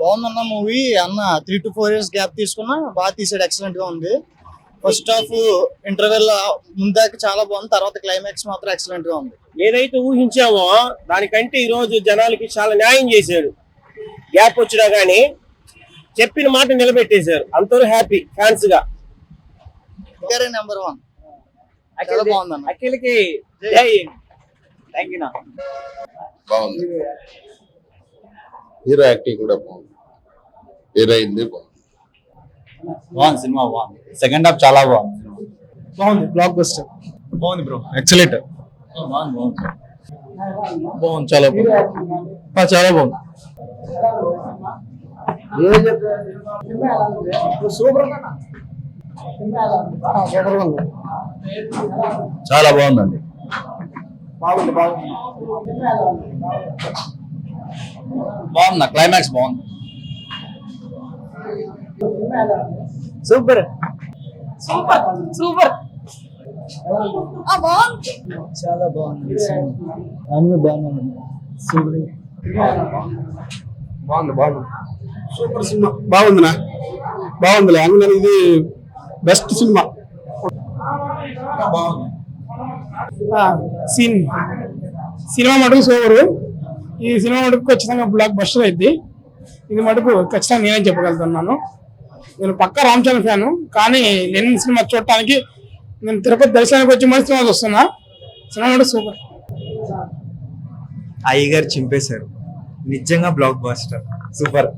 బాగుందన్న మూవీ. అన్న 3 to 4 years gap తీసుకున్నా బాగా తీసాడు, ఎక్సలెంట్ గా ఉంది. ఫస్ట్ హాఫ్ ఇంటర్వెల్ ముందాక చాలా బాగుంది, తర్వాత క్లైమాక్స్ మాత్రం ఎక్సలెంట్ గా ఉంది. ఏదైతే ఊహించామో దానికంటే ఈ రోజు జనాలకి చాలా న్యాయం చేశాడు. గ్యాప్ వచ్చినా గానీ చెప్పిన మాట నిలబెట్టేశారు. అందరూ హ్యాపీ ఫ్యాన్స్ గా. నెంబర్ 1 చాలా బాగుందన్న. అఖిల్కి బాగుంది. హీరో యాక్టింగ్ కూడా బాగుంది, హీరోయిన్ బాగుంది. సినిమా బాగుంది. సెకండ్ హాఫ్ చాలా బాగుంది. బాగుంది. Block buster. బాగుంది బ్రో, ఎక్సలెంట్. బాగుంది, చాలా బాగుంది. చాలా బాగుంది. చాలా బాగుందండి. బాగుంది, క్లైమాక్స్ బాగుంది. సూపర్ సూపర్ సూపర్ చాలా బాగుంది. అన్ని బాగుంది. బాగుంది. Super cinema. బాగుందినా? బాగుందిలే. అందులో ఇది బెస్ట్ సినిమా. సినిమా మటుకు సూపరు. ఈ సినిమా మటుకు ఖచ్చితంగా బ్లాక్ బస్టర్ అయింది. ఇది మటుకు ఖచ్చితంగా నేనే చెప్పగలుగుతున్నాను. నేను పక్కా రామ్ చరణ్ ఫ్యాను, కానీ లెనిన్ సినిమా చూడటానికి నేను తిరుపతి దర్శనానికి వచ్చి మంచి సినిమా చూస్తున్నా. సినిమా మటుకు సూపర్. అయ్యగారు చింపేశారు, నిజంగా బ్లాక్ బస్టర్. సూపర్.